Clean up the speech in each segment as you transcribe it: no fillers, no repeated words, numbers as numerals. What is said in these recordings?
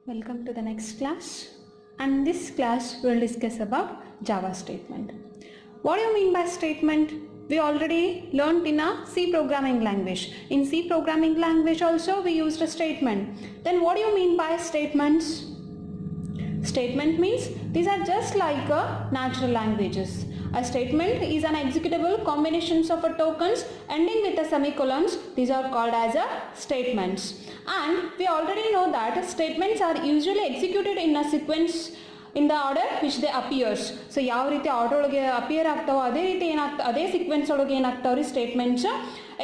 Welcome to the next class, and this class will discuss about Java statement. What do you mean by statement? We already learned in a C programming language. In C programming language also we used a statement. Then what do you mean by statements? Statement means these are just like natural languages. A statement is an executable combinations of tokens ending with a semicolons. These are called as statements. And we already know that statements are usually executed in a sequence in the order which they appears. So ಯಾವ ರೀತಿ order ಒಳಗೆ appear ಆಗ್ತಾವೋ ಅದೇ ರೀತಿ ಏನಾಗ್ತದೆ ಅದೇ sequence ಒಳಗೆ ಏನಾಗ್ತಾವ್ರಿ statements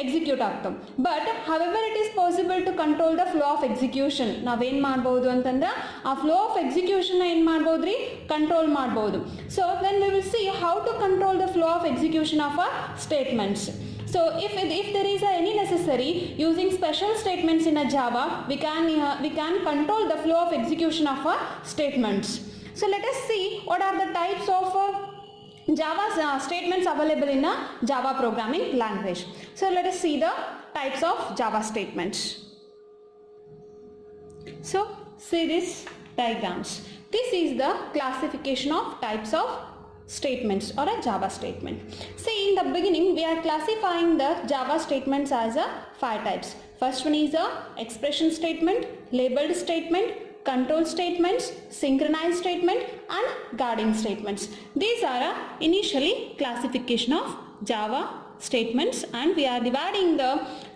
execute ಆಗ್ತಾವೆ. But however it is possible to control the flow of execution. ನಾವೇನು ಮಾಡ್ಬೋದು ಅಂತಂದ್ರೆ ಆ ಫ್ಲೋ ಆಫ್ ಎಕ್ಸಿಕ್ಯೂಷನ್ ಏನು ಮಾಡ್ಬೋದು ರೀ ಕಂಟ್ರೋಲ್ ಮಾಡ್ಬೋದು. So then we will see how to control the flow of execution of a statements. So if there is any necessary using special statements in a Java, we can control the flow of execution of statements. So let us see what are the types of Java statements available in a Java programming language. So let us see the types of Java statements. So see these diagrams. This is the classification of types of statements or a Java statement. See, in the beginning we are classifying the Java statements as a 5 types. First one is a expression statement, labeled statement, control statements, synchronized statement and guarding statements. These are initially classification of Java statements, and we are dividing the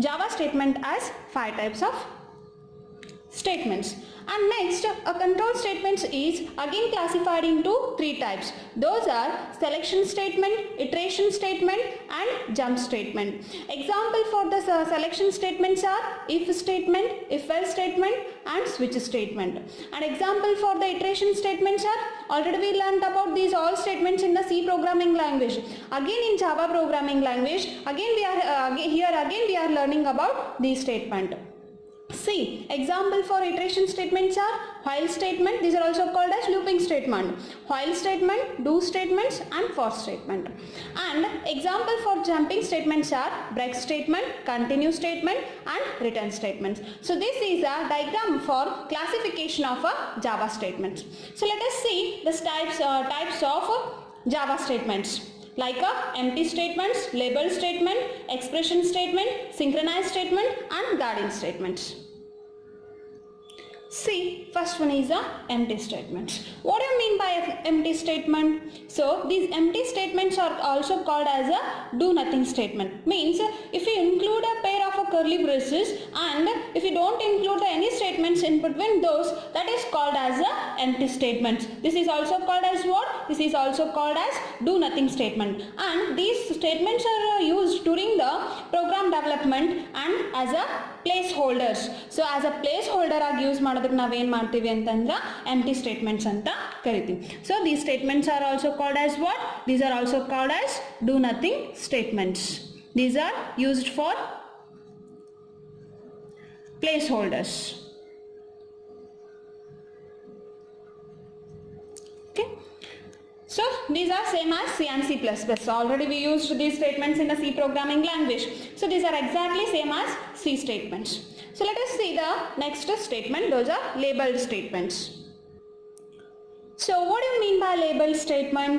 Java statement as 5 types of statements. And next, a control statements is again classified into 3 types. Those are selection statement, iteration statement and jump statement. Example for the selection statements are if statement, if else statement and switch statement. And example for the iteration statements are already we learned about these all statements in the C programming language. Again in Java programming language, again we are we are learning about these statement. See, example for iteration statements are while statement. These are also called as looping statement, while statement, do statements and for statement. And example for jumping statements are break statement, continue statement and return statements. So this is a diagram for classification of Java statements. So let us see the types of Java statements. Like empty statements, label statement, expression statement, synchronized statement and guarding statements. See, first one is empty statements. What do you mean by empty statement? So these empty statements are also called as a do nothing statement. Means if you include a pair of curly braces and if you don't include any statements in between those, that is called as a empty statements. This is also called as what? This is also called as do nothing statement. And these statements are used during the program development and as a placeholders. So as a placeholder ಆಗಿ use ಮಾಡೋದಕ್ಕೆ ನಾವೇನು ಮಾಡ್ತೀವಿ ಅಂತಂದ್ರೆ empty statements ಅಂತ ಕರಿತೀವಿ. So these statements are also called as what? These are also called as do nothing statements. These are used for placeholders. Okay. So these are same as C and C++. Already we used these statements in the C programming language. So these are exactly same as C statements. So let us see the next statement. Those are labeled statements. So what do you mean by label statement?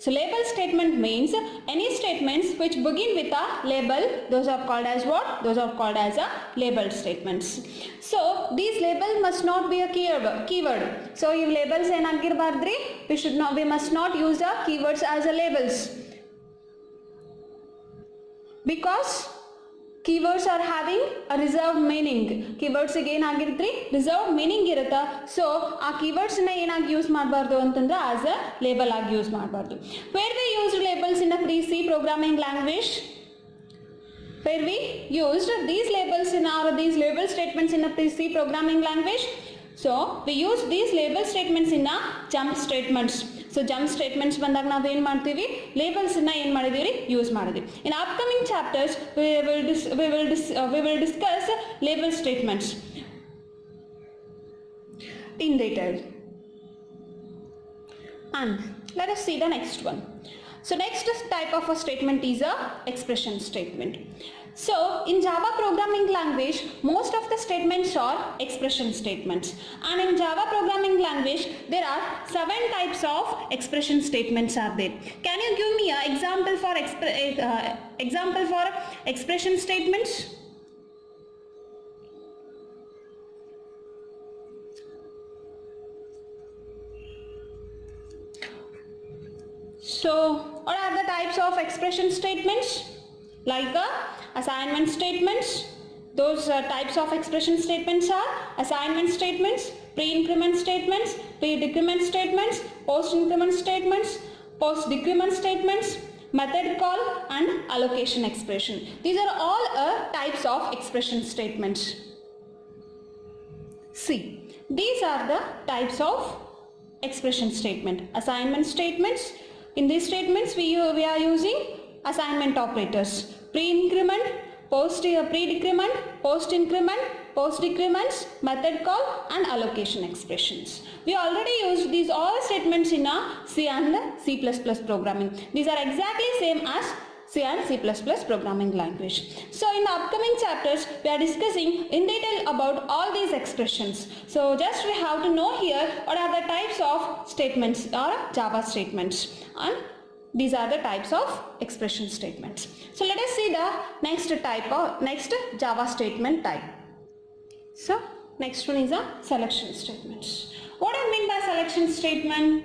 So label statement means any statements which begin with a label, those are called as what? Those are called as a labeled statements. So these labels must not be a keyword. So if labels enagirbaadri, we must not use the keywords as a labels, because keywords are having a reserved meaning. Keywords again ಆಗಿರ್ತ್ರಿ reserved meaning ಇರುತ್ತಾ. So ಆ keywords ನ ಏನಾಗಿ use ಮಾಡಬಾರ್ದು ಅಂತಂದ್ರೆ as a label ಆಗಿ use ಮಾಡಬಾರ್ದು. Where we used labels in a C programming language, where we used these labels in our these label statements in a C programming language. So we use these label statements in a jump statements. So jump statements ಬಂದಾಗ ನಾವು ಏನು ಮಾಡ್ತೀವಿ, labels ನ ಏನು ಮಾಡಿದೀವಿ use ಮಾಡಿದ್ವಿ. In upcoming chapters we will discuss label statements in detail. And let us see the next one. So next type of a statement is a expression statement. So in Java programming language, most of the statements are expression statements, and in Java programming language there are 7 types of expression statements are there. Can you give me an example for expression statements? So what are the types of expression statements? Like assignment statements. Those types of expression statements are assignment statements, pre-increment statements, pre-decrement statements, post-increment statements, post-decrement statements, method call and allocation expression. These are all types of expression statements. See, these are the types of expression statement. Assignment statements. In these statements we are using assignment operators. Pre-increment, pre-decrement, post-increment, post-decrements, method call and allocation expressions. We already used these all statements in a C and C++ programming. These are exactly same as C and C++ programming language. So in the upcoming chapters we are discussing in detail about all these expressions. So just we have to know here what are the types of statements or Java statements, and these are the types of expression statements. So let us see the next Java statement type. So next one is a selection statements. What do you mean by selection statement?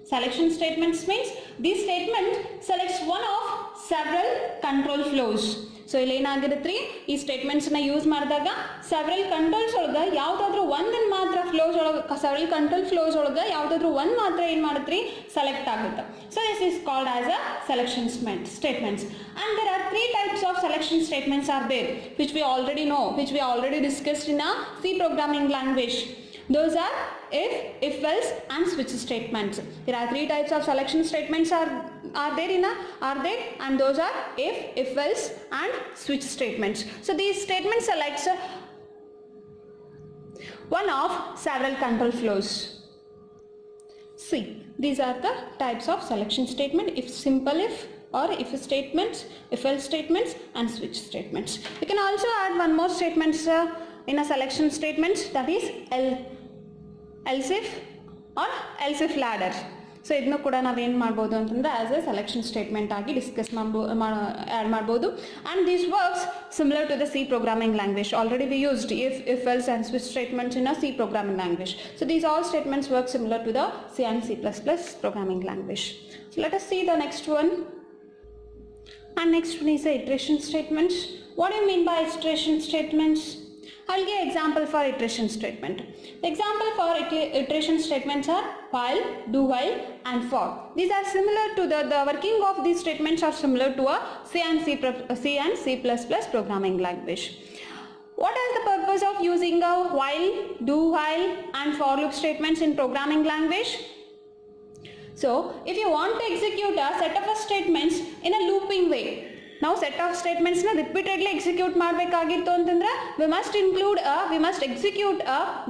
Selection statements means this statement selects one of several control flows. So ಇಲ್ಲಿ ಏನಾಗಿರುತ್ತೆ ಈ statements ನ use ಮಾಡಿದಾಗ several controls ಒಳಗ ಯಾವುದಾದ್ರೂ ಒಂದನ್ನ ಮಾತ್ರ flows ಒಳಗ several control flows ಒಳಗ ಯಾವುದಾದ್ರೂ ಒಂದು ಮಾತ್ರ ಏನು ಮಾಡುತ್ತೆ ಸೆಲೆಕ್ಟ್ ಆಗುತ್ತೆ. So this is called as a selection statements, and there are 3 types of selection statements are there, which we already know, which we already discussed in a C programming language. Those are if else and switch statements. There are 3 types of selection statements are there and those are if else and switch statements. So these statements selects one of several control flows. See, these are the types of selection statement: if, simple if, or if statements, if else statements and switch statements. You can also add one more statements in a selection statements, that is else if or else if ladder. So ಇದನ್ನು ಕೂಡ ನಾವೇನು ಮಾಡ್ಬೋದು ಅಂತಂದರೆ as a selection statement ಆಗಿ discuss add ಮಾಡ್ಬೋದು. And this works similar to the C programming language. Already we used if else and switch statements in a C programming language. So these all statements work similar to the C and C++ programming language. So let us see the next one. And next one is the iteration statements. What do you mean by iteration statements? I'll give example for iteration statement. The example for iteration statements are while, do while and for. These are similar to the working of these statements are similar to a C and C++ programming language. What is the purpose of using a while, do while and for loop statements in programming language? So if you want to execute a set of statements in a looping way, now set of statements na repeatedly execute ಮಾಡಬೇಕಾಗಿತ್ತು ಅಂತಂದ್ರೆ we must execute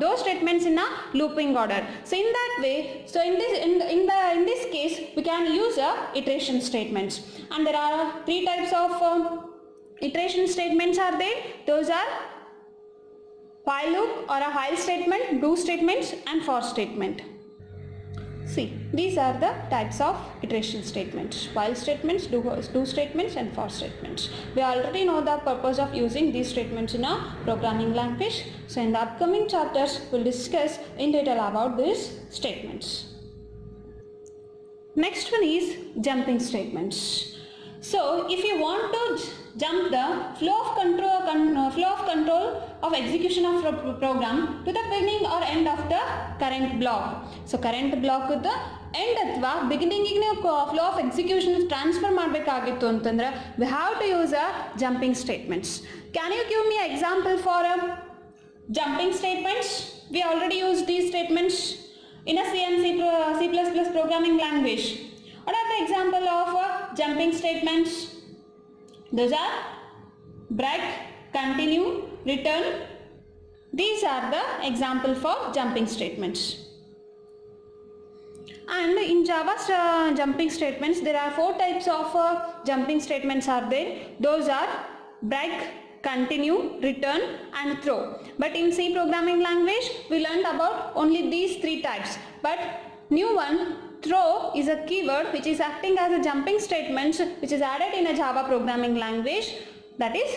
those statements in a looping order. So in that way, so in this case we can use iteration statements, and there are 3 types of iteration statements are there. Those are while loop or a while statement, do statements and for statement. See, these are the types of iteration statements: while statements, do statements and for statements. We already know the purpose of using these statements in a programming language. So in the upcoming chapters we'll discuss in detail about these statements. Next one is jumping statements. So if you want to jump the flow of control of execution of program to the beginning or end of the current block. So current block the end ಅಥವಾ beginning ಗೆ ನೀವು flow of execution transfer ಮಾಡಬೇಕಾಗಿತ್ತು ಅಂತಂದ್ರೆ we have to use a jumping statements. Can you give me an example for jumping statements? We already used these statements in a C and C++ programming language. What are the example of jumping statements? Those are break, continue, return. These are the example for jumping statements. And in Java's jumping statements there are 4 types of jumping statements are there. Those are break, continue, return and throw. But in C programming language we learned about only these three types. But new one, throw, is a keyword which is acting as a jumping statement which is added in a Java programming language, that is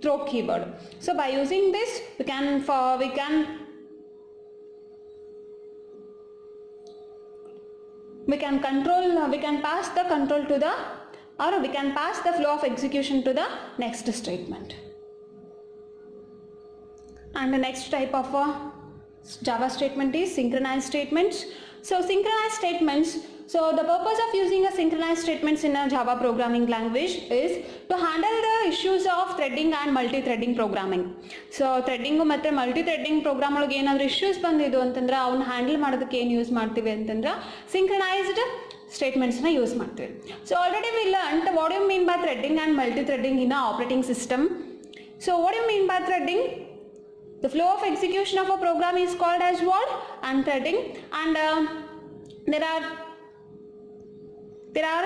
throw keyword. So by using this we can pass the control to the, or we can pass the flow of execution to the next statement. And the next type of Java statement is synchronized statements. So synchronized statements, so the purpose of using a synchronized statements in a Java programming language is to handle the issues of threading and multi-threading programming. So threading ಮತ್ತು multi-threading program ಒಳಗೆ ಏನಾದರೂ issues ಬಂದಿದ್ದು ಅಂತಂದ್ರೆ ಅವನ್ನ handle ಮಾಡೋದಕ್ಕೆ ಏನು use ಮಾಡ್ತೀವಿ ಅಂತಂದ್ರೆ synchronized statements na use ಮಾಡ್ತೀವಿ. So already we learned what do you mean by threading and multi-threading in a operating system. So what do you mean by threading? The flow of execution of a program is called as what? And threading. And there are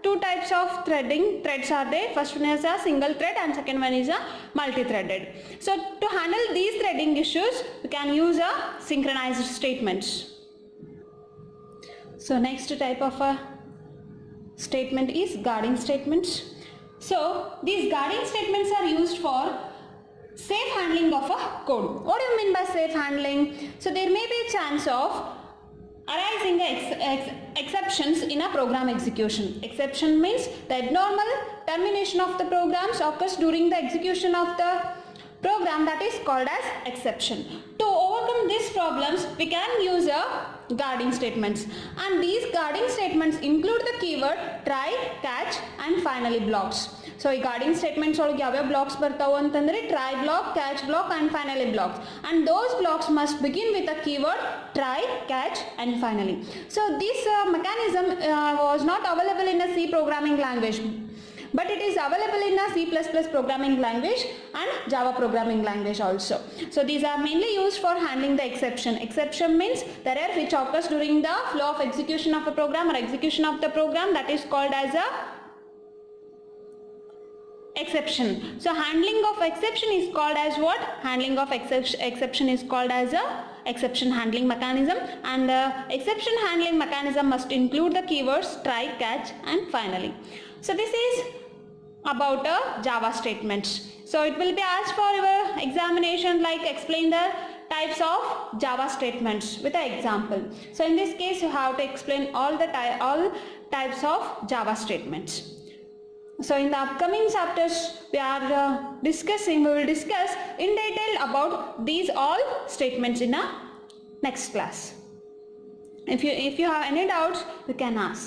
two types of threading. Threads are there. First one is a single thread and second one is a multi-threaded. So to handle these threading issues, we can use a synchronized statements. So next type of a statement is guarding statements. So these guarding statements are used for safe handling of a code. What do you mean by safe handling? So there may be a chance of arising exceptions in a program execution. Exception means the abnormal termination of the programs occurs during the execution of the program, that is called as exception. To overcome these problems we can use a guarding statements, and these guarding statements include the keyword try, catch and finally blocks. So ಈ guarding statements ಒಳಗೆ ಯಾವ blocks ಬರ್ತಾವು ಅಂತಂದ್ರೆ try block, catch block and finally blocks, and those blocks must begin with a keyword try, catch and finally. So this mechanism was not available in a C programming language, but it is available in a C++ programming language and Java programming language also. So these are mainly used for handling the exception. Exception means the error which occurs during the flow of execution of a program or execution of the program, that is called as a exception. So handling of exception is called as what? Handling of exception is called as a exception handling mechanism, and the exception handling mechanism must include the keywords try, catch and finally. So this is about a Java statements. So it will be asked for your examination, like explain the types of Java statements with an example. So in this case you have to explain all types of Java statements. So in the upcoming chapters we will discuss in detail about these all statements in a next class. If you have any doubts you can ask.